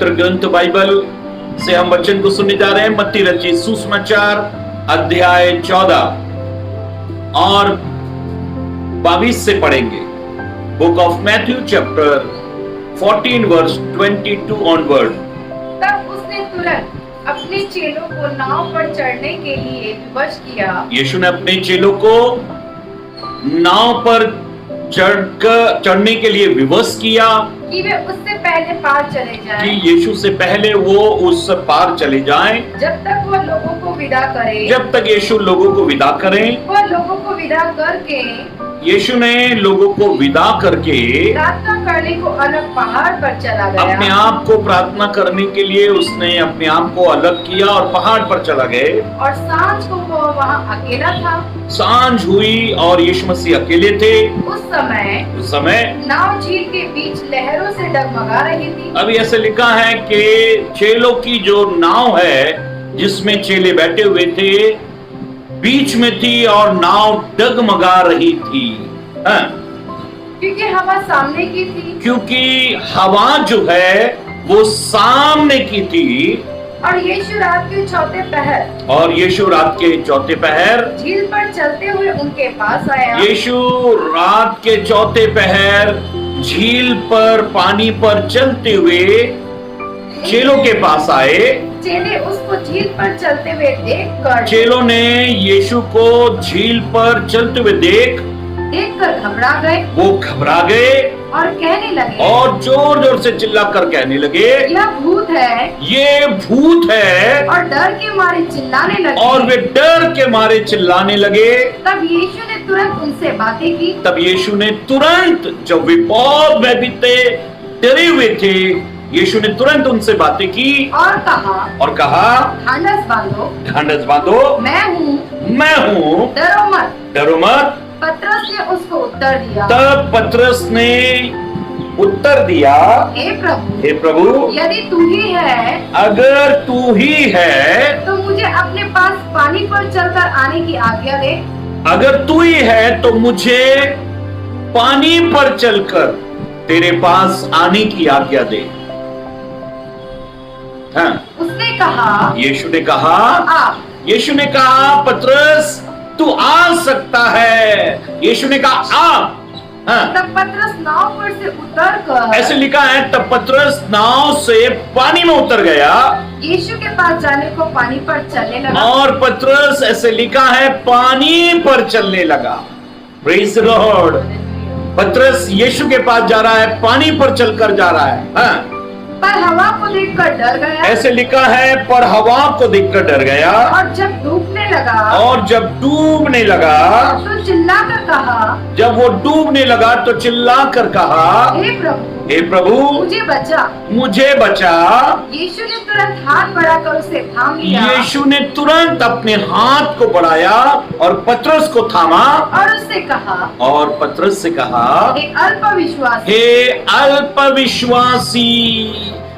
पवित्र ग्रंथ बाइबल से हम वचन को सुनने जा रहे हैं। मत्ती रचित सुसमाचार अध्याय 14 और 22 से पढ़ेंगे। Book of Matthew chapter 14 verse 22 onward. तब उसने तुरंत अपने चेलों को नाव पर चढ़ने के लिए विवश किया। यीशु ने अपने चेलों को नाव पर चढ़ने के लिए विवश किया कि वे उससे पहले पार चले कि जाएं, यीशु से पहले वो उस पार चले जाएं। जब तक वो लोगों को विदा करे। जब तक यीशु लोगों को विदा करें। वो लोगों को विदा करके यीशु ने लोगों को विदा करके प्रार्थना करने को अलग पहाड़ पर चला गया। अपने आप को प्रार्थना करने के लिए उसने अपने आप को अलग किया और पहाड़ पर चला गए। और सांझ को वो वहाँ अकेला था। सांझ हुई और यीशु मसीह अकेले थे। उस समय नाव झील के बीच लहरों से डगमगा रही थी। अभी ऐसे लिखा है कि चेलों की जो नाव है जिसमें चेले बैठे हुए थे बीच में थी और नाव डगमगा रही थी। क्योंकि हवा सामने की थी। क्योंकि हवा जो है वो सामने की थी। और यीशु रात के चौथे पहर झील पर चलते हुए उनके पास आया। यीशु रात के चौथे पहर झील पर पानी पर चलते हुए चेलों के पास आए। चेले उसको झील पर चलते हुए देखकर चेलों ने यीशु को झील पर चलते हुए देखकर घबरा गए। वो घबरा गए और कहने लगे और जोर जोर से चिल्लाकर कहने लगे, यह भूत है। ये भूत है। और डर के मारे चिल्लाने लगे। और वे डर के मारे चिल्लाने लगे। तब यीशु ने तुरंत उनसे बातें की। तब यीशु ने तुरंत, जब वे बहुत भयभीत थे, डरे हुए थे, यीशु ने तुरंत उनसे बातें की और कहा ढांढस बांधो, मैं हूँ, डरो मत। पतरस ने उसको उत्तर दिया। तब पतरस ने उत्तर दिया, हे प्रभु, यदि तू ही है, अगर तू ही है तो मुझे अपने पास पानी पर चलकर आने की आज्ञा दे। अगर तू ही है तो मुझे पानी पर चलकर तेरे पास आने की आज्ञा दे। हाँ। उसने कहा, यीशु ने कहा पतरस तू आ सकता है। यीशु ने कहा आ। हाँ। तब पतरस नाव पर से उतरकर, ऐसे लिखा है, तब पतरस नाव से पानी में उतर गया। यीशु के पास जाने को पानी पर चलने लगा। और पतरस, ऐसे लिखा है, पानी पर चलने लगा। Praise the Lord. पतरस यीशु के पास जा रहा है, पानी पर चलकर जा रहा है। हाँ। पर हवा को देखकर डर गया। ऐसे लिखा है, पर हवा को देखकर डर गया। और जब डूबने लगा तो चिल्लाकर कहा, जब वो डूबने लगा तो चिल्लाकर कहा, हे प्रभु, मुझे बचा। यीशु ने तुरंत हाथ बढ़ाकर उसे थाम लिया। यीशु ने तुरंत अपने हाथ को बढ़ाया और पतरस को थामा और पतरस से कहा, हे अल्पविश्वासी,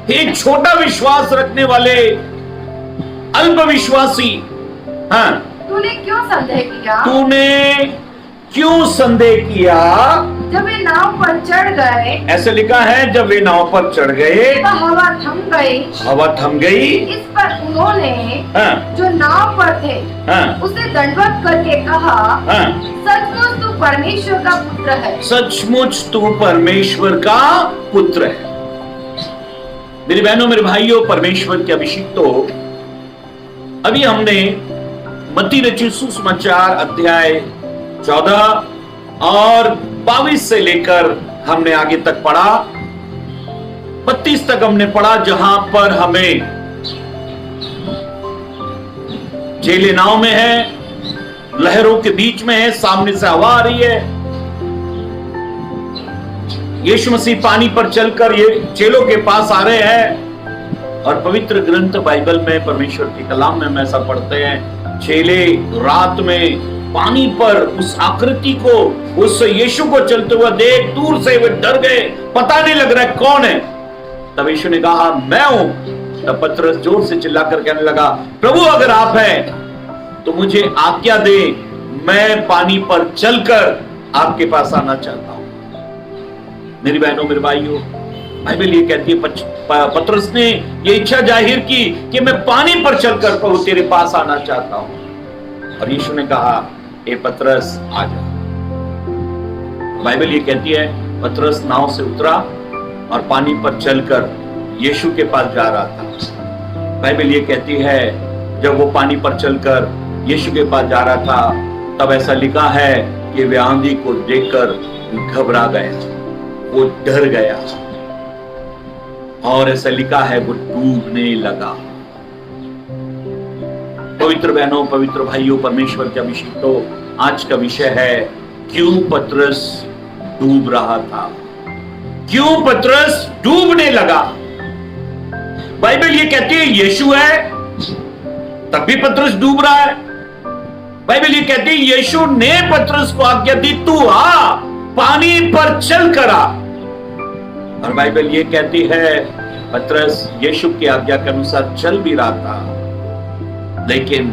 हे छोटा विश्वास रखने वाले अल्पविश्वासी, हाँ, तूने क्यों संदेह किया? जब वे नाव पर चढ़ गए, ऐसे लिखा है, जब वे नाव पर चढ़ गए तो हवा थम गई। इस पर उन्होंने, हाँ, जो नाव पर थे, हाँ, उसे दंडवत करके कहा, हाँ, सचमुच तू परमेश्वर का पुत्र है। सचमुच तू परमेश्वर का पुत्र है। मेरी बहनों, मेरे भाइयों, परमेश्वर के अभिषिक्तों, अभी हमने मत्ती रचित सुसमाचार अध्याय 14 और 22 से लेकर हमने आगे तक पढ़ा। 32 तक हमने पढ़ा, जहां पर हमें चेले नाव में है, लहरों के बीच में है, सामने से हवा आ रही है। यीशु मसीह पानी पर चलकर ये चेलों के पास आ रहे हैं। और पवित्र ग्रंथ बाइबल में, परमेश्वर के कलाम में हम ऐसा पढ़ते हैं, चेले रात में पानी पर उस आकृति को, उस यीशु को चलते हुए देख दूर से वे डर गए, पता नहीं लग रहा है कौन है। तब यीशु ने कहा, मैं हूं। तब पतरस जोर से चिल्लाकर कहने लगा, प्रभु अगर आप हैं तो मुझे आज्ञा दे, मैं पानी पर चलकर आपके पास आना चाहता हूं। मेरी बहनों, मेरे भाइयों, बाइबल ये कहती है पतरस ने ये इच्छा जाहिर की कि मैं पानी पर चलकर प्रभु तेरे पास आना चाहता हूं। और यीशु ने कहा, ए पतरस आ जा। बाइबल ये कहती है पतरस नाव से उतरा और पानी पर चलकर यीशु के पास जा रहा था। बाइबल ये कहती है जब वो पानी पर चलकर यीशु के पास जा रहा था, तब ऐसा लिखा है कि वे आंधी को देखकर घबरा गया, वो डर गया, और ऐसा लिखा है वो डूबने लगा। पवित्र बहनों, पवित्र भाइयों, परमेश्वर के अभिषिक्तों, आज का विषय है क्यों पतरस डूब रहा था, क्यों पतरस डूबने लगा। बाइबल ये कहती है यीशु है तब भी पतरस डूब रहा है। बाइबल ये कहती है यीशु ने पतरस को आज्ञा दी, तू आ, पानी पर चल कर आ। और बाइबल ये कहती है पतरस यीशु की आज्ञा के अनुसार चल भी रहा था, लेकिन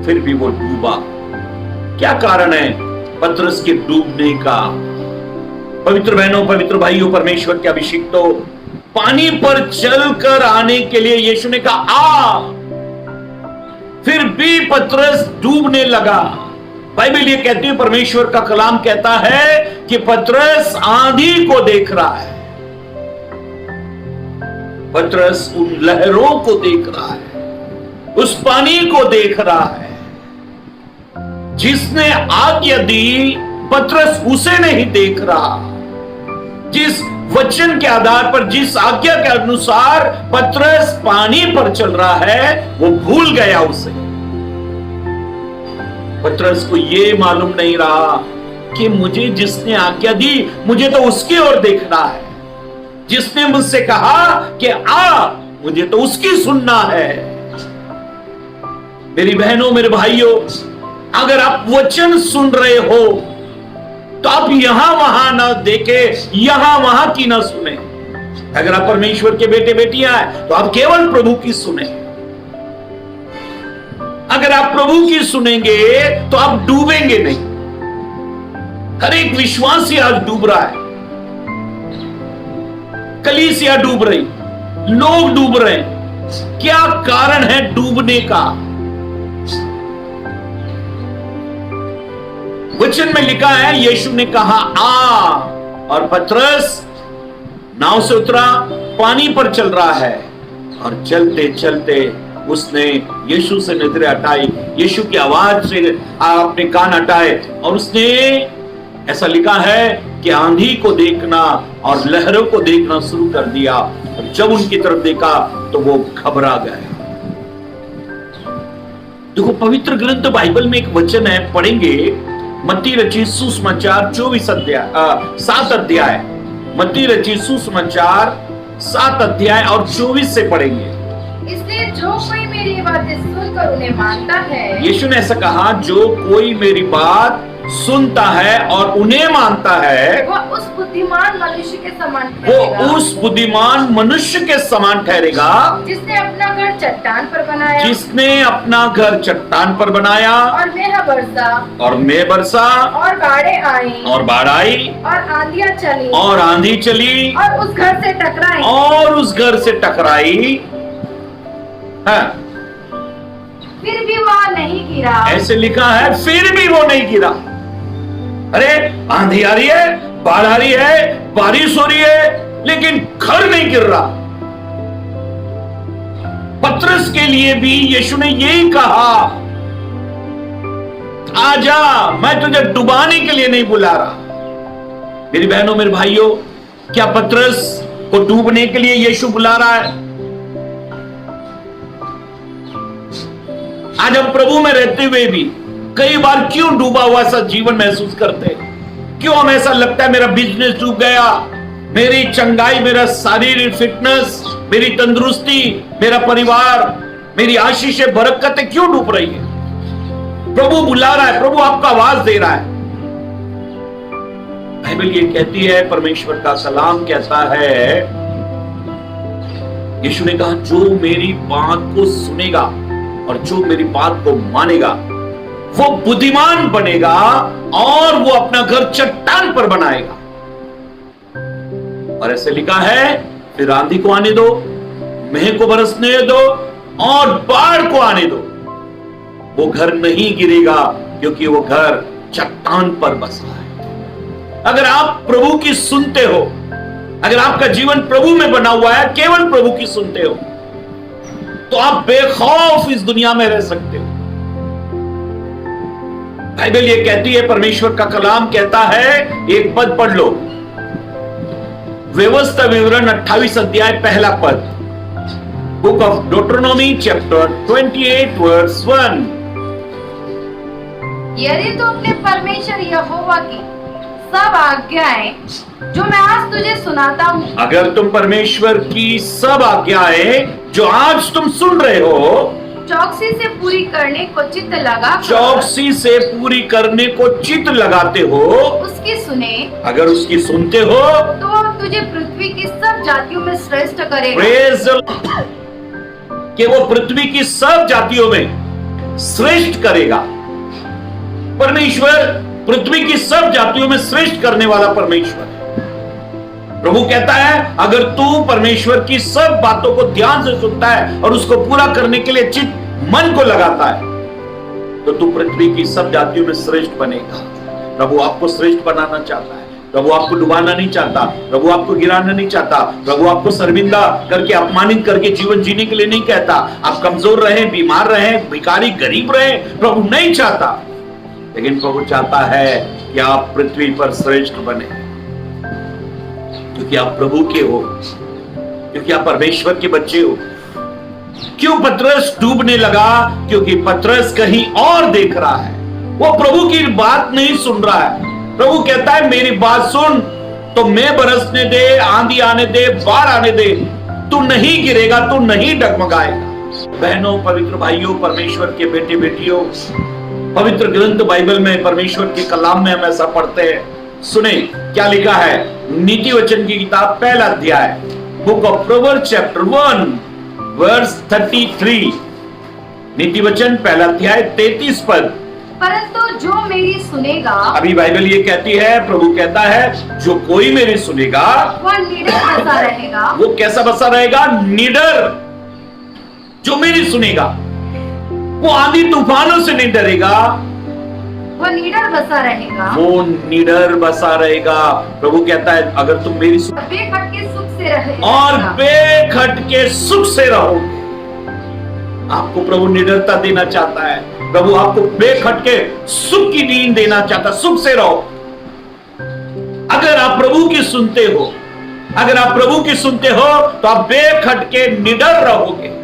फिर भी वो डूबा। क्या कारण है पतरस के डूबने का? पवित्र बहनों, पवित्र भाइयों, परमेश्वर के अभिषिक्तों, पानी पर चलकर आने के लिए यीशु ने कहा आ, फिर भी पतरस डूबने लगा। बाइबल ये कहती है, परमेश्वर का कलाम कहता है कि पतरस आंधी को देख रहा है, पतरस उन लहरों को देख रहा है, उस पानी को देख रहा है। जिसने आज्ञा दी पतरस उसे नहीं देख रहा। जिस वचन के आधार पर, जिस आज्ञा के अनुसार पतरस पानी पर चल रहा है, वो भूल गया उसे। पतरस को ये मालूम नहीं रहा कि मुझे जिसने आज्ञा दी मुझे तो उसकी ओर देखना है, जिसने मुझसे कहा कि आ, मुझे तो उसकी सुनना है। मेरी बहनों, मेरे भाइयों, अगर आप वचन सुन रहे हो तो आप यहां वहां ना देखे, यहां वहां की ना सुने। अगर आप परमेश्वर के बेटे बेटियां हैं तो आप केवल प्रभु की सुने। अगर आप प्रभु की सुनेंगे तो आप डूबेंगे नहीं। हर एक विश्वासी आज डूब रहा है, कलीसिया डूब रही, लोग डूब रहे हैं। क्या कारण है डूबने का? वचन में लिखा है यीशु ने कहा आ, और पतरस नाव से उतरा, पानी पर चल रहा है, और चलते चलते उसने यीशु से नजरें हटाई, यीशु की आवाज से अपने कान हटाए, और उसने, ऐसा लिखा है कि आंधी को देखना और लहरों को देखना शुरू कर दिया। और जब उनकी तरफ देखा तो वो घबरा गया। देखो, पवित्र ग्रंथ बाइबल में एक वचन है, पढ़ेंगे, मत्ती रचित सुसमाचार 7 अध्याय, मत्ती रचित सुसमाचार 7 अध्याय और 24 से पढ़ेंगे। इसलिए जो कोई मेरी बातें सुनकर उन्हें मानता है, यीशु ने ऐसा कहा, जो कोई मेरी बात सुनता है और उन्हें मानता है, वो उस बुद्धिमान मनुष्य के समान ठहरेगा, वो उस बुद्धिमान मनुष्य के समान ठहरेगा जिसने अपना घर चट्टान पर बनाया, जिसने अपना घर चट्टान पर बनाया, और मेह बरसा, और मेह बरसा, और बाढ़ें आई, और बाढ़ आई, और आंधियां चली, और आंधी चली, और उस घर से टकराई, और उस घर से टकराई, हाँ, फिर भी वह नहीं गिरा। ऐसे लिखा है, फिर भी वो नहीं गिरा। अरे आंधी आ रही है, बाढ़ आ रही है, बारिश हो रही है, लेकिन घर नहीं गिर रहा। पतरस के लिए भी यीशु ने यही कहा, आजा, मैं तुझे डुबाने के लिए नहीं बुला रहा। मेरी बहनों, मेरे भाइयों, क्या पतरस को डूबने के लिए यीशु बुला रहा है? आज हम प्रभु में रहते हुए भी कई बार क्यों डूबा हुआ सा जीवन महसूस करते हैं? क्यों हमें ऐसा लगता है मेरा बिजनेस डूब गया, मेरी चंगाई, मेरा शारीरिक फिटनेस, मेरी तंदुरुस्ती, मेरा परिवार, मेरी आशीषें, बरकतें क्यों डूब रही है? प्रभु बुला रहा है, प्रभु आपका आवाज दे रहा है। बाइबल ये कहती है, परमेश्वर का कलाम कहता है, यीशु ने कहा, जो मेरी बात को सुनेगा और जो मेरी बात को मानेगा वो बुद्धिमान बनेगा और वो अपना घर चट्टान पर बनाएगा। और ऐसे लिखा है, फिर आंधी को आने दो, मेह को बरसने दो और बाढ़ को आने दो, वो घर नहीं गिरेगा क्योंकि वो घर चट्टान पर बसा है। अगर आप प्रभु की सुनते हो, अगर आपका जीवन प्रभु में बना हुआ है, केवल प्रभु की सुनते हो, तो आप बेखौफ इस दुनिया में रह सकते हो। बाइबल ये कहती है, परमेश्वर का कलाम कहता है, एक पद पढ़ लो, व्यवस्था विवरण 28 अध्याय पहला पद, बुक ऑफ डोट्रोनॉमी चैप्टर 28 वर्स 1। यदि तू अपने परमेश्वर यहोवा की सब आज्ञाएं जो मैं आज तुझे सुनाता हूँ, अगर तुम परमेश्वर की सब आज्ञाएं जो आज तुम सुन रहे हो, चौकसी से पूरी करने को चित्त लगा, चौकसी से पूरी करने को चित्त लगाते हो, उसकी सुने, अगर उसकी सुनते हो, तो तुझे पृथ्वी की सब जातियों में श्रेष्ठ करेगा। प्रेज़ कि वो पृथ्वी की सब जातियों में श्रेष्ठ करेगा। परमेश्वर पृथ्वी की सब जातियों में श्रेष्ठ करने वाला परमेश्वर है। प्रभु कहता है, अगर तू परमेश्वर की सब बातों को ध्यान से सुनता है और उसको पूरा करने के लिए चित्त मन को लगाता है, तो तू पृथ्वी की सब जातियों में श्रेष्ठ बनेगा। प्रभु आपको श्रेष्ठ बनाना चाहता है। प्रभु आपको डुबाना नहीं चाहता, प्रभु आपको गिराना नहीं चाहता, प्रभु आपको शर्मिंदा करके, अपमानित करके जीवन जीने के लिए नहीं कहता। आप कमजोर रहे, बीमार रहे, भिखारी गरीब रहे, प्रभु नहीं चाहता। लेकिन प्रभु चाहता है कि आप पृथ्वी पर श्रेष्ठ बने, क्योंकि आप प्रभु के हो, क्योंकि आप परमेश्वर के बच्चे हो। क्यों पतरस डूबने लगा? क्योंकि पतरस कहीं और देख रहा है, वो प्रभु की बात नहीं सुन रहा है। प्रभु कहता है, मेरी बात सुन, तो मैं बरसने दे, आंधी आने दे, बाढ़ आने दे, तू नहीं गिरेगा, तू नहीं डगमगाएगा। बहनों, पवित्र भाइयों, परमेश्वर के बेटे बेटियों, पवित्र ग्रंथ बाइबल में, परमेश्वर के कलाम में हम ऐसा पढ़ते हैं। सुने क्या लिखा है, नीति वचन की किताब पहला अध्याय, book of Proverbs chapter 1 verse 33। नीति वचन पहला अध्याय 33 पद, परंतु जो मेरी सुनेगा, अभी बाइबल ये कहती है, प्रभु कहता है, जो कोई मेरी सुनेगा वह निडर बसा रहेगा। वो कैसा बसा रहेगा? निडर। जो मेरी सुनेगा वो आंधी तूफानों से नहीं डरेगा, वो निडर बसा रहेगा, वो निडर बसा रहेगा। प्रभु कहता है, अगर तुम मेरी बेखटके सुख से रहे और बेखटके सुख से रहोगे। आपको प्रभु निडरता देना चाहता है, प्रभु आपको बेखटके सुख की नींद देना चाहता, सुख से रहो। अगर आप प्रभु की सुनते हो, अगर आप प्रभु की सुनते हो, तो आप बेखटके निडर रहोगे।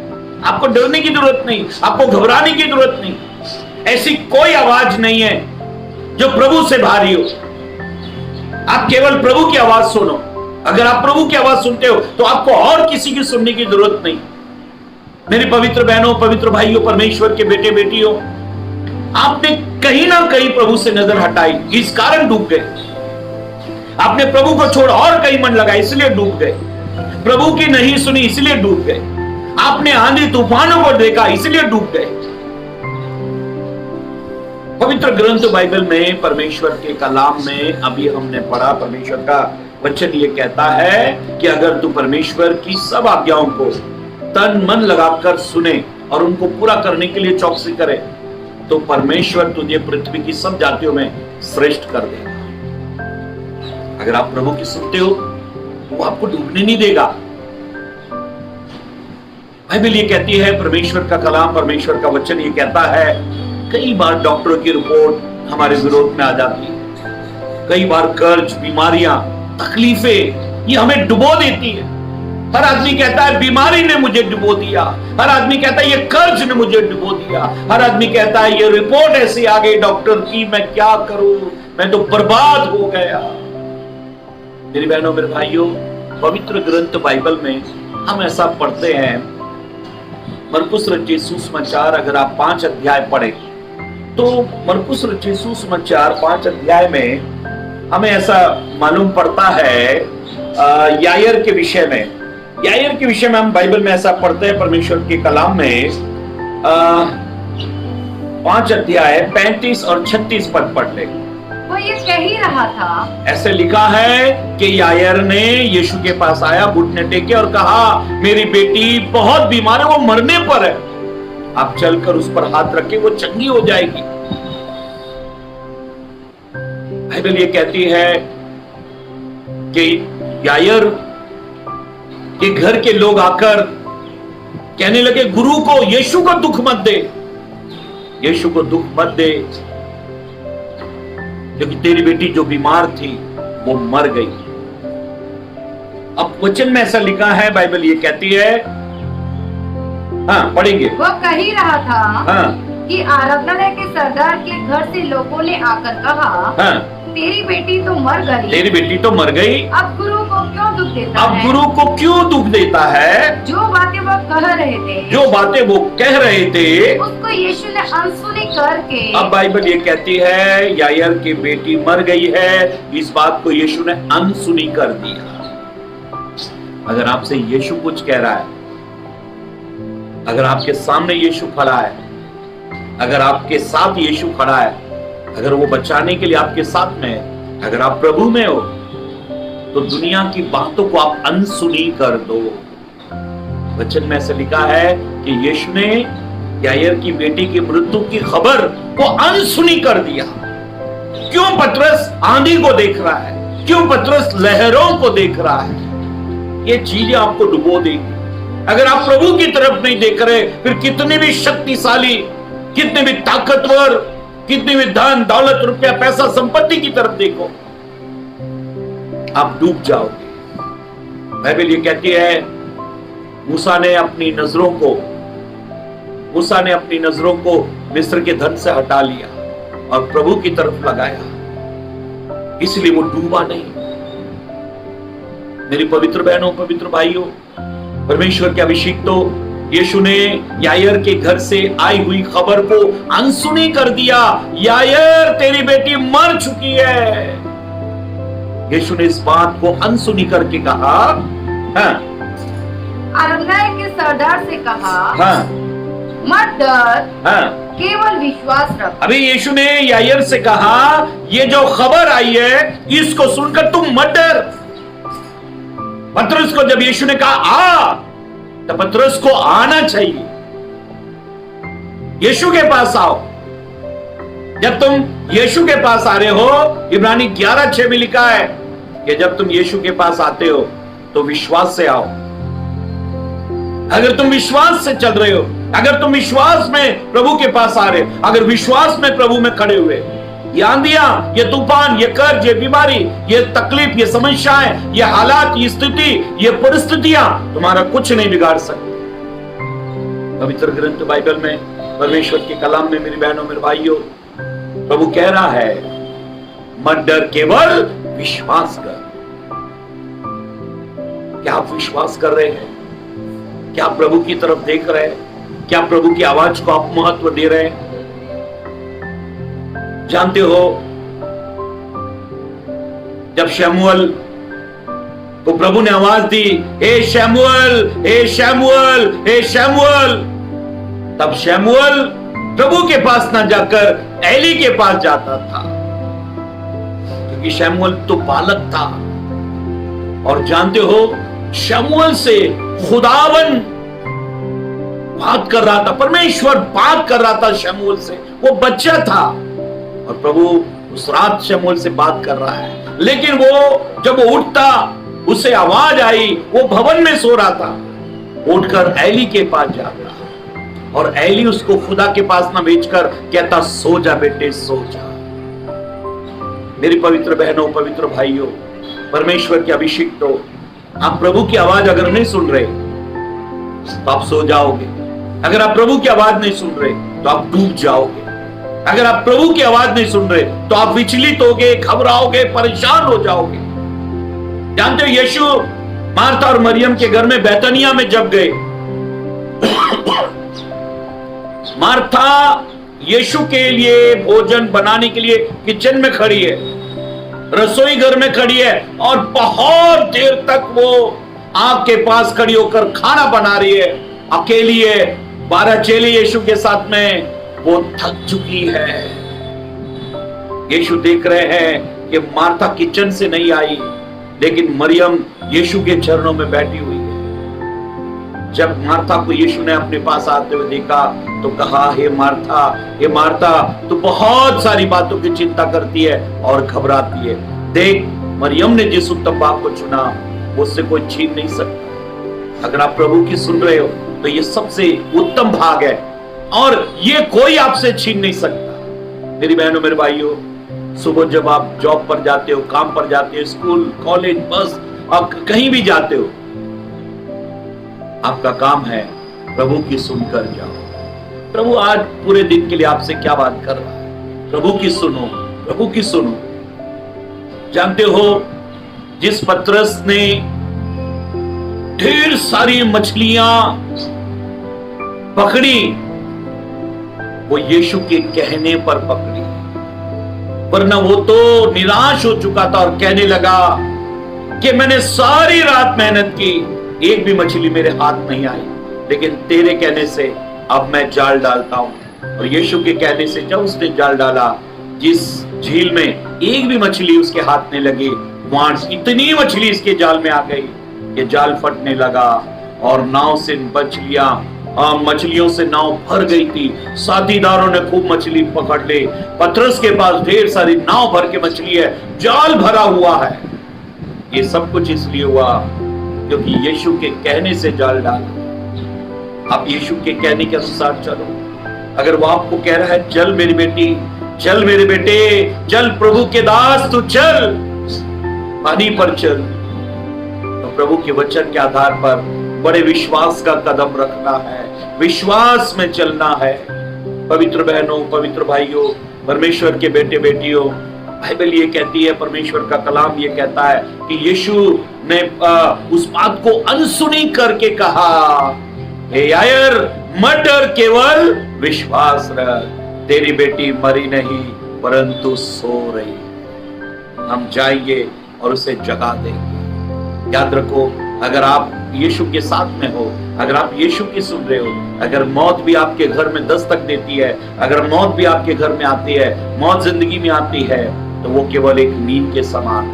आपको डरने की जरूरत नहीं, आपको घबराने की जरूरत नहीं। ऐसी कोई आवाज नहीं है जो प्रभु से भारी हो। आप केवल प्रभु की आवाज सुनो। अगर आप प्रभु की आवाज सुनते हो, तो आपको और किसी की सुनने की जरूरत नहीं। मेरी पवित्र बहनों, पवित्र भाइयों, परमेश्वर के बेटे बेटियों, आपने कहीं ना कहीं प्रभु से नजर हटाई, इस कारण डूब गए। आपने प्रभु को छोड़ और कहीं मन लगा, इसलिए डूब गए। प्रभु की नहीं सुनी, इसलिए डूब गए। आपने आंधी तूफानों को देखा, इसलिए डूब गए। पवित्र ग्रंथ बाइबल में, परमेश्वर के कलाम में अभी हमने पढ़ा, परमेश्वर का वचन ये कहता है कि अगर तू परमेश्वर की सब आज्ञाओं को तन मन लगाकर सुने और उनको पूरा करने के लिए चौकसी करे, तो परमेश्वर तुझे पृथ्वी की सब जातियों में श्रेष्ठ कर देगा। अगर आप प्रभु की सुनते हो, वो आपको डूबने नहीं देगा। बाइबल ये कहती है, परमेश्वर का कलाम, परमेश्वर का वचन ये कहता है, कई बार डॉक्टरों की रिपोर्ट हमारे विरोध में आ जाती है। कई बार कर्ज, बीमारियां, तकलीफें ये हमें डुबो देती है। हर आदमी कहता है, बीमारी ने मुझे डुबो दिया। हर आदमी कहता है, ये कर्ज ने मुझे डुबो दिया। हर आदमी कहता है, ये रिपोर्ट ऐसी आ गई डॉक्टर की, मैं क्या करूं, मैं तो बर्बाद हो गया। मेरी बहनों, मेरे भाइयों, पवित्र ग्रंथ बाइबल में हम ऐसा पढ़ते हैं। मरकुस रचित सुसमाचार अगर आप 5 अध्याय पढ़े, तो मरकुस रचित सुसमाचार 5 अध्याय में हमें ऐसा मालूम पड़ता है यायर के विषय में। यायर के विषय में हम बाइबल में ऐसा पढ़ते हैं, परमेश्वर के कलाम में 5 अध्याय 35 और 36 पद पढ़ ले। वो ये कह ही रहा था। ऐसे लिखा है कि यायर ने यीशु के पास आया, घुटने टेके और कहा, मेरी बेटी बहुत बीमार है, वो मरने पर है, आप चलकर उस पर हाथ रखें, वो चंगी हो जाएगी। बाइबल ये कहती है कि यायर के घर के लोग आकर कहने लगे, गुरु को, यीशु को दुख मत दे, यीशु को दुख मत दे, क्योंकि तेरी बेटी जो बीमार थी वो मर गई। अब वचन में ऐसा लिखा है, बाइबल ये कहती है, हाँ पढ़ेंगे। वो कह ही रहा था हाँ कि आराधनालय के सरदार के घर से लोगों ने आकर कहा, हाँ तेरी बेटी तो मर गई, तेरी बेटी तो मर गई, अब गुरु को क्यों दुख देता अब है? गुरु को क्यों दुख देता है? जो बातें वो कह रहे थे, जो बातें वो कह रहे थे, उसको यीशु ने अनसुनी करके, अब बाइबल ये कहती है यायर की बेटी मर गई है, इस बात को यीशु ने अनसुनी कर दिया। अगर आपसे यीशु कुछ कह रहा है, अगर आपके सामने यीशु खड़ा है, अगर आपके साथ यीशु खड़ा है, अगर वो बचाने के लिए आपके साथ में है, अगर आप प्रभु में हो, तो दुनिया की बातों को आप अनसुनी कर दो। वचन में ऐसे लिखा है कि यीशु ने यायर की बेटी की मृत्यु की खबर को अनसुनी कर दिया। क्यों पतरस आंधी को देख रहा है? क्यों पतरस लहरों को देख रहा है? ये चीजें आपको डुबो देगी। अगर आप प्रभु की तरफ नहीं देख रहे, फिर कितने भी शक्तिशाली, कितने भी ताकतवर, कितने भी धन दौलत रुपया पैसा संपत्ति की तरफ देखो, आप डूब जाओगे। बाइबल ये कहती है, मूसा ने अपनी नजरों को मिस्र के धन से हटा लिया और प्रभु की तरफ लगाया, इसलिए वो डूबा नहीं। मेरी पवित्र बहनों, पवित्र भाइयों, परमेश्वर के अभिषिक्तों, यीशु ने यायर के घर से आई हुई खबर को अनसुनी कर दिया। यायर, तेरी बेटी मर चुकी है। यीशु ने इस बात को अनसुनी करके कहा, हाँ, आराधनालय के सरदार से कहा, हाँ, मत डर, हाँ, केवल विश्वास रख। अभी यीशु ने यायर से कहा, ये जो खबर आई है, इसको सुनकर तुम मत डर। पतरस को जब यीशु ने कहा आ, तो पतरस को आना चाहिए। यीशु के पास आओ। जब तुम यीशु के पास आ रहे हो, इब्रानी 11:6 में लिखा है कि जब तुम यीशु के पास आते हो तो विश्वास से आओ। अगर तुम विश्वास से चल रहे हो, अगर तुम विश्वास में प्रभु के पास आ रहे हो, अगर विश्वास में प्रभु में खड़े हुए, ये आंधियां, ये तूफान, ये कर्ज, ये बीमारी, ये तकलीफ, ये समस्याएं, ये हालात, ये स्थिति, ये परिस्थितियां तुम्हारा कुछ नहीं बिगाड़ सकती। पवित्र ग्रंथ बाइबल में, परमेश्वर के कलाम में, मेरी बहनों, मेरे भाइयों, प्रभु कह रहा है, मत डर, केवल विश्वास कर। क्या आप विश्वास कर रहे हैं? क्या आप प्रभु की तरफ देख रहे हैं? क्या प्रभु की आवाज को आप महत्व दे रहे हैं? जानते हो, जब शमूएल को प्रभु ने आवाज दी, हे शमूएल, हे शमूएल, हे शमूएल, तब शमूएल प्रभु के पास ना जाकर एली के पास जाता था, क्योंकि शमूएल तो बालक था। और जानते हो, शमूएल से खुदावन बात कर रहा था, परमेश्वर बात कर रहा था शमूएल से। वो बच्चा था और प्रभु उस रात शमूएल से बात कर रहा है। लेकिन वो जब वो उठता, उसे आवाज आई, वो भवन में सो रहा था, उठकर एली के पास जाता और एली उसको खुदा के पास ना भेजकर कहता, सो जा बेटे, सो जा। मेरी पवित्र बहनों, पवित्र भाइयों, परमेश्वर के अभिषिक्तों, आप प्रभु की आवाज अगर नहीं सुन रहे तो आप सो जाओगे। अगर आप प्रभु की आवाज नहीं सुन रहे तो आप डूब जाओगे। अगर आप प्रभु की आवाज नहीं सुन रहे तो आप विचलित होगे, घबराओगे, परेशान हो जाओगे। जानते हो, यीशु मार्था और मरियम के घर में बैतनिया में जब गए, मार्था यीशु के लिए भोजन बनाने के लिए किचन में खड़ी है, रसोई घर में खड़ी है और बहुत देर तक वो आग के पास खड़ी होकर खाना बना रही है, अकेली है। 12 चेले यीशु के साथ में, वो थक चुकी है। यीशु देख रहे हैं कि मार्था किचन से नहीं आई, लेकिन मरियम यीशु के चरणों में बैठी हुई है। जब मार्था को यीशु ने अपने पास आते हुए देखा तो कहा, हे मार्था, तू बहुत सारी बातों की चिंता करती है और घबराती है। देख, मरियम ने जिस उत्तम बात को चुना उससे कोई छीन नहीं सकता। अगर आप प्रभु की सुन रहे हो तो ये सबसे उत्तम भाग है और ये कोई आपसे छीन नहीं सकता। मेरी बहनों, मेरे भाइयों, सुबह जब आप जॉब पर जाते हो, काम पर जाते हो, स्कूल, कॉलेज, बस, आप कहीं भी जाते हो, आपका काम है प्रभु की सुनकर जाओ। प्रभु आज पूरे दिन के लिए आपसे क्या बात कर रहा है? प्रभु की सुनो, प्रभु की सुनो। जानते हो, जिस पतरस ने ढेर सारी मछलियां पकड़ी, वो यीशु के कहने पर पकड़ी, वरना वो तो निराश हो चुका था और कहने लगा कि मैंने सारी रात मेहनत की, एक भी मछली मेरे हाथ नहीं आई, लेकिन तेरे कहने से अब मैं जाल डालता हूं। और यीशु के कहने से जब उसने जाल डाला, जिस झील में एक भी मछली उसके हाथ नहीं लगी, वहां इतनी मछली इसके जाल में आ गई कि जाल फटने लगा और नाव से मछलियों से नाव भर गई थी। साथीदारों ने खूब मछली पकड़ ली। पतरस के पास ढेर सारी नाव भर के मछली है, जाल भरा हुआ है। ये सब कुछ इसलिए हुआ क्योंकि यीशु के कहने से जाल डाला। आप यीशु के कहने के अनुसार चलो। अगर वो आपको कह रहा है, चल मेरी बेटी, चल मेरे बेटे, चल प्रभु के दास, तू चल, पानी पर चल, तो प्रभु के वचन के आधार पर बड़े विश्वास का कदम रखना है, विश्वास में चलना है। पवित्र बहनों, पवित्र भाइयों, परमेश्वर के बेटे बेटियों, बाइबल ये कहती है, परमेश्वर का कलाम ये कहता है कि यीशु ने उस बात को अनसुनी करके कहा, हे यायर, मत डर, केवल विश्वास रख, तेरी बेटी मरी नहीं परंतु सो रही। हम जाएंगे और उसे जगा देंगे। याद रखो, अगर आप यीशु के साथ में हो, अगर आप यीशु की सुन रहे हो, अगर मौत भी आपके घर में दस्तक देती है, अगर मौत भी आपके घर में आती है, मौत जिंदगी में आती है, तो वो केवल एक नींद के समान।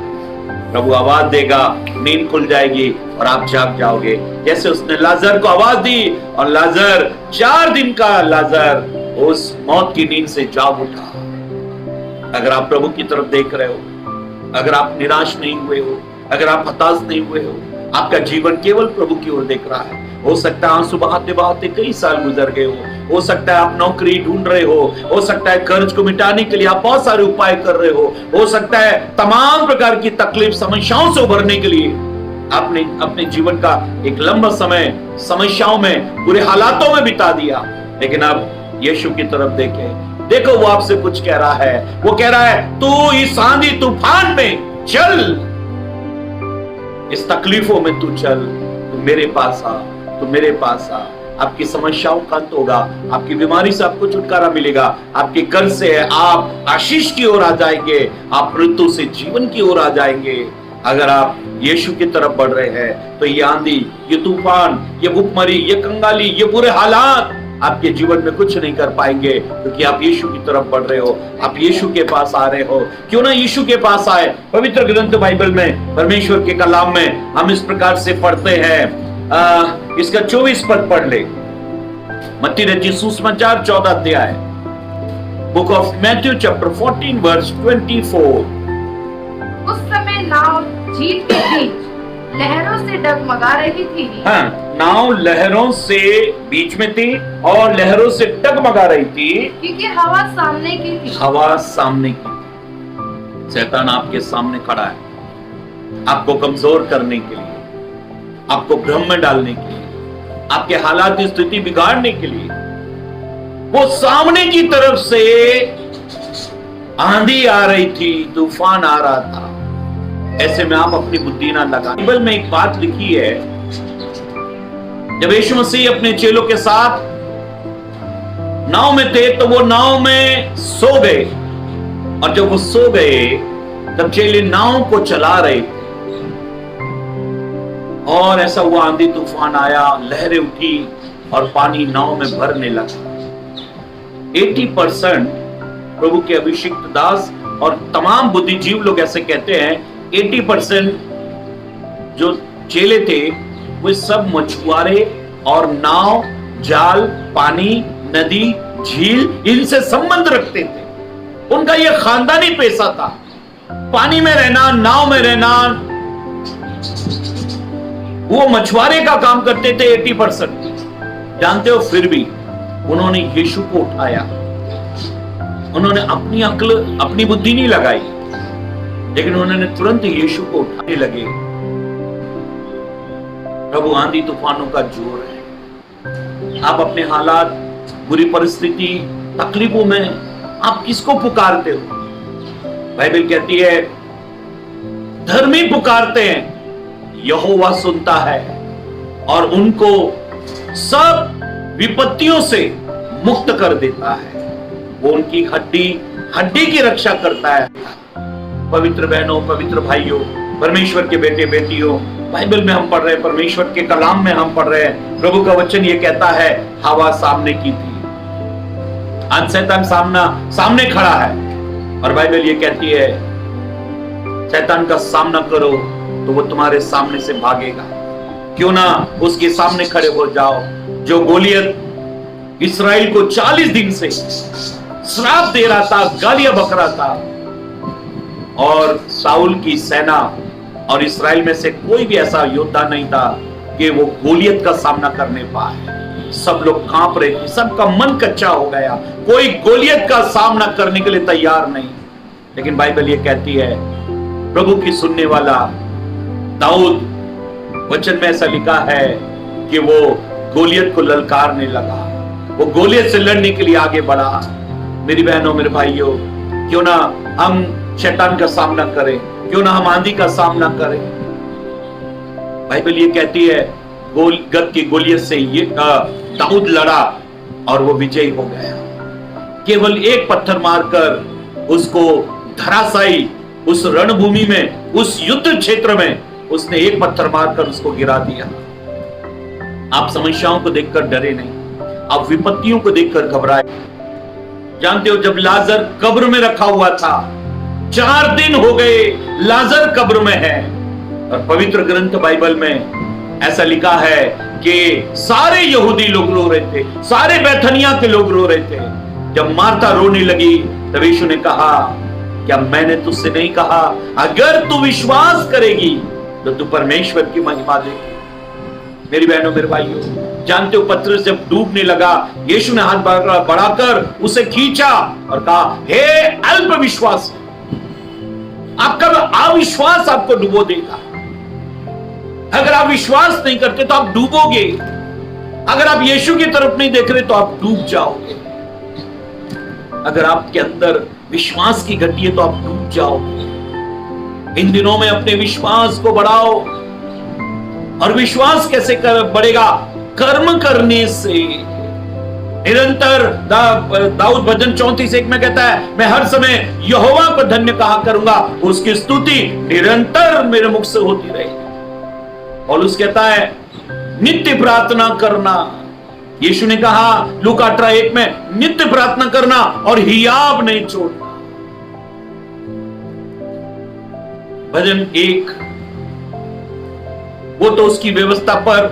प्रभु आवाज देगा, नींद खुल जाएगी और आप जाग जाओगे। जैसे उसने लाजर को आवाज दी और लाजर, 4 दिन का लाजर उस मौत की नींद से जाग उठा। अगर आप प्रभु की तरफ देख रहे हो, अगर आप निराश नहीं हुए हो, अगर आप हताश नहीं हुए हो, आपका जीवन केवल प्रभु की ओर देख रहा है। हो सकता है आंसू बहाते बहाते कई साल गुजर गए हो सकता है आप नौकरी ढूंढ रहे हो सकता है कर्ज को मिटाने के लिए आप बहुत सारे उपाय कर रहे हो सकता है तमाम प्रकार की तकलीफ समस्याओं से उभरने के लिए आपने अपने जीवन का एक लंबा समय समस्याओं में, बुरे हालातों में बिता दिया। लेकिन अब यीशु की तरफ देखो, वो आपसे कुछ कह रहा है। वो कह रहा है, तू इस आंधी तूफान में चल, इस तकलीफों में तू चल, तू मेरे पास आ, तू मेरे पास आ। आपकी समस्याओं का अंत होगा, आपकी बीमारी से आपको छुटकारा मिलेगा, आपके कर्ज से आप आशीष की ओर आ जाएंगे, आप मृत्यु से जीवन की ओर आ जाएंगे। अगर आप यीशु की तरफ बढ़ रहे हैं तो ये आंधी, ये तूफान, ये भूखमरी, ये कंगाली, ये बुरे हालात आपके जीवन में कुछ नहीं कर पाएंगे, क्योंकि आप यीशु की तरफ बढ़ रहे हो, आप यीशु के पास आ रहे हो। क्यों ना यीशु के पास आए। पवित्र ग्रंथ बाइबल में, परमेश्वर के कलाम में हम इस प्रकार से पढ़ते हैं। इसका 24 पद पढ़ ले। मत्ती रचित सुसमाचार 14 अध्याय, book of Matthew chapter 14 verse 24। उस समय नाव झील के बीच लहरों से डगमगा रही थी। हाँ, नाव लहरों से बीच में थी और लहरों से डगमगा रही थी, क्योंकि हवा सामने की थी। हवा सामने की। शैतान आपके सामने खड़ा है, आपको कमजोर करने के लिए, आपको भ्रम में डालने के लिए, आपके हालात की स्थिति बिगाड़ने के लिए। वो सामने की तरफ से आंधी आ रही थी, तूफान आ रहा था। ऐसे में आप अपनी बुद्धि ना लगा। बाइबल में एक बात लिखी है, जब यीशु मसीह अपने चेलों के साथ नाव में थे तो वो नाव में सो गए, और जब वो सो गए तब चेले नाव को चला रहे थे। और ऐसा हुआ, आंधी तूफान आया, लहरें उठी और पानी नाव में भरने लगा। 80% प्रभु के अभिषिक्त दास और तमाम बुद्धिजीव लोग ऐसे कहते हैं 80% जो चेले थे वे सब मछुआरे और नाव, जाल, पानी, नदी, झील इनसे संबंध रखते थे। उनका यह खानदानी पेशा था, पानी में रहना, नाव में रहना। वो मछुआरे का काम करते थे 80%। जानते हो, फिर भी उन्होंने यीशु को उठाया। उन्होंने अपनी अक्ल, अपनी बुद्धि नहीं लगाई, लेकिन उन्होंने तुरंत यीशु को उठाने लगे। प्रभु आंधी तूफानों का जोर है। आप अपने हालात, बुरी परिस्थिति, तकलीफों में आप किसको पुकारते हो? बाइबल कहती है धर्मी पुकारते हैं, यहोवा सुनता है और उनको सब विपत्तियों से मुक्त कर देता है। वो उनकी हड्डी की रक्षा करता है। पवित्र बहनों, पवित्र भाइयों, परमेश्वर के बेटे बेटियों, बाइबल में हम पढ़ रहे हैं, परमेश्वर के कलाम में हम पढ़ रहे हैं, प्रभु का वचन ये कहता है हवा सामने की थी, आज शैतान सामने खड़ा है और बाइबल ये कहती है शैतान का सामना करो तो वो तुम्हारे सामने से भागेगा। क्यों ना उसके सामने खड़े हो जाओ। जो गोलियत इस्राएल को 40 दिन से श्राप दे रहा था, गालियां बक रहा था, और साउल की सेना और इस्राएल में से कोई भी ऐसा योद्धा नहीं था कि वो गोलियत का सामना करने पाए। सब लोग कांप रहे थे, सबका मन कच्चा हो गया, कोई गोलियत का सामना करने के लिए तैयार नहीं। लेकिन बाइबल ये कहती है प्रभु की सुनने वाला दाऊद, वचन में ऐसा लिखा है कि वो गोलियत को ललकारने लगा, वो गोलियत से लड़ने के लिए आगे बढ़ा। मेरी बहनों, मेरे भाइयों, क्यों ना हम शैतान का सामना करें, क्यों ना हम आंधी का सामना करें। बाइबल ये कहती है गद की गोलियत से ये दाऊद लड़ा और वो विजयी हो गया। केवल एक पत्थर मारकर उसको धराशायी, उस रणभूमि में, उस युद्ध क्षेत्र में उसने एक पत्थर मारकर उसको गिरा दिया। आप समस्याओं को देखकर डरे नहीं, आप विपत्तियों को देखकर घबराए। जानते हो, जब लाजर कब्र में रखा हुआ था, 4 दिन हो गए लाजर कब्र में है, और पवित्र ग्रंथ बाइबल में ऐसा लिखा है कि सारे यहूदी लोग रो रहे थे, सारे बैथनिया के लोग रो रहे थे। जब मार्था रोने लगी तब यीशु ने कहा, क्या मैंने तुझसे नहीं कहा अगर तू विश्वास करेगी तो तू परमेश्वर की महिमा देगी। मेरी बहनों, मेरे भाइयों, जानते हो पतरस जब डूबने लगा, यीशु ने हाथ बढ़ाकर उसे खींचा और कहा, हे अल्प विश्वास, आपका अविश्वास आपको डुबो देगा। अगर आप विश्वास नहीं करते तो आप डूबोगे। अगर आप यीशु की तरफ नहीं देख रहे तो आप डूब जाओगे। अगर आपके अंदर विश्वास की घटी है तो आप डूब जाओगे। इन दिनों में अपने विश्वास को बढ़ाओ। और विश्वास कैसे बढ़ेगा? कर्म करने से। निरंतर दाऊद भजन 34:1 में कहता है, मैं हर समय यहोवा को धन्य कहा करूंगा, उसकी स्तुति निरंतर मेरे मुख से होती रहेगी। पौलुस कहता है नित्य प्रार्थना करना। यीशु ने कहा लूका 18:1 में, नित्य प्रार्थना करना और हियाव नहीं छोड़ना। भजन 1, वो तो उसकी व्यवस्था पर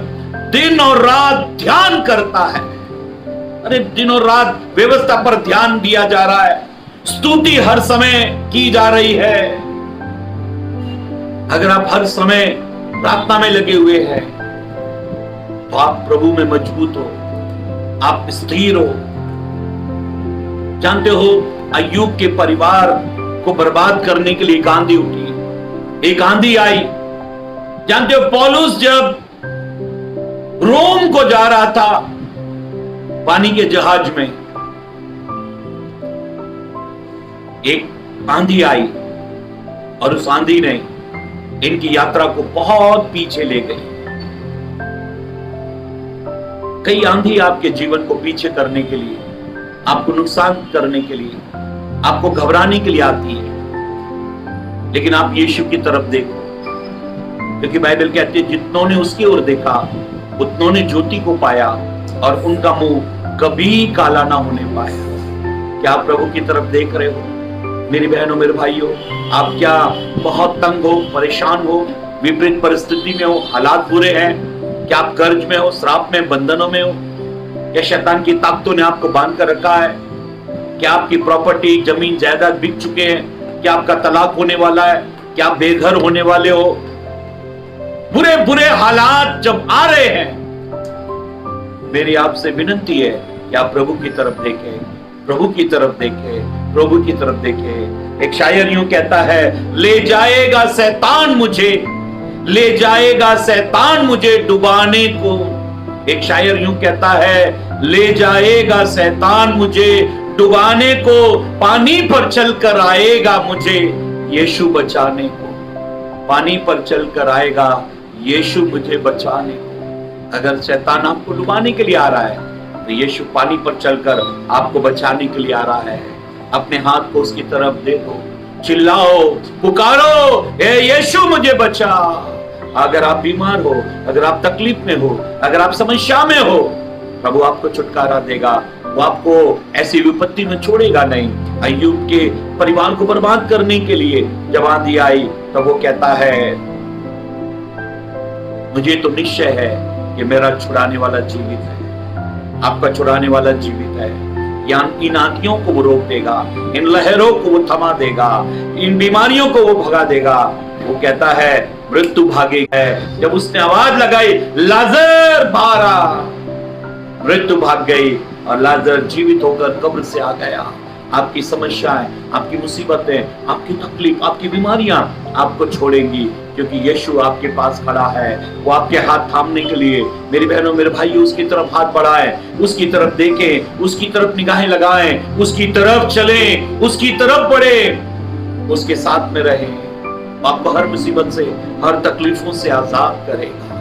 दिन और रात ध्यान करता है। अरे दिन और रात व्यवस्था पर ध्यान दिया जा रहा है, स्तुति हर समय की जा रही है। अगर आप हर समय प्रार्थना में लगे हुए हैं तो आप प्रभु में मजबूत हो, आप स्थिर हो। जानते हो, अय्यूब के परिवार को बर्बाद करने के लिए एक आंधी उठी, एक आंधी आई। जानते हो, पौलुस जब रोम को जा रहा था पानी के जहाज में, एक आंधी आई और उस आंधी ने इनकी यात्रा को बहुत पीछे ले गई। कई आंधी आपके जीवन को पीछे करने के लिए, आपको नुकसान करने के लिए, आपको घबराने के लिए आती है, लेकिन आप यीशु की तरफ देखो, क्योंकि बाइबल कहती है जितनों ने उसकी ओर देखा उतनों ने ज्योति को पाया और उनका मुंह कभी काला ना होने पाया। क्या आप प्रभु की तरफ देख रहे हो? मेरी बहनों, मेरे भाइयों, आप क्या बहुत तंग हो, परेशान हो, विपरीत परिस्थिति में हो, हालात बुरे हैं? क्या आप कर्ज में हो, श्राप में, बंधनों में हो? क्या शैतान की ताकतों ने आपको बांध कर रखा है? क्या आपकी प्रॉपर्टी, जमीन जायदाद बिक चुके हैं? क्या आपका तलाक होने वाला है? क्या आप बेघर होने वाले हो? बुरे बुरे हालात जब आ रहे हैं, मेरी आपसे विनती है कि आप प्रभु की तरफ देखें, प्रभु की तरफ देखें, प्रभु की तरफ देखें। एक शायर यूं कहता है, ले जाएगा शैतान मुझे, ले जाएगा शैतान मुझे डुबाने को। एक शायर यूं कहता है, ले जाएगा शैतान मुझे डुबाने को, पानी पर चलकर आएगा मुझे यीशु बचाने को। पानी पर चलकर आएगा यीशु मुझे बचाने को। अगर शैतान आपको डुबाने के लिए आ रहा है तो यीशु पानी पर चलकर आपको बचाने के लिए आ रहा है। अपने हाथ को उसकी तरफ दे दो, चिल्लाओ, पुकारो, ए यीशु मुझे बचा। अगर आप बीमार हो, अगर आप तकलीफ में हो, अगर आप समस्या में हो, प्रभु आपको छुटकारा देगा। वो आपको ऐसी विपत्ति में छोड़ेगा नहीं। अय्यूब के परिवार को बर्बाद करने के लिए जब आंधी आई तो वो कहता है, मुझे तो निश्चय है कि मेरा छुड़ाने वाला जीवित है। आपका छुड़ाने वाला जीवित है। इन आंधियों को वो रोक देगा, इन लहरों को वो थमा देगा, इन बीमारियों को वो भगा देगा। वो कहता है, मृत्यु भागी है। जब उसने आवाज लगाई, लाजर बाहर आ, मृत्यु भाग गई और लाजर जीवित होकर कब्र से आ गया। आपकी समस्याएं, आपकी मुसीबतें, आपकी तकलीफ, आपकी बीमारियां आपको छोड़ेंगी, क्योंकि यीशु आपके पास खड़ा है। वो आपके हाथ थामने के लिए, मेरी बहनों, मेरे भाइयों, उसकी तरफ हाथ बढ़ाएं, उसकी तरफ देखें, उसकी तरफ निगाहें लगाएं, उसकी तरफ चलें, उसकी तरफ बढ़ें, उसके साथ में रहें। आपको हर मुसीबत से, हर तकलीफों से आजाद करेगा।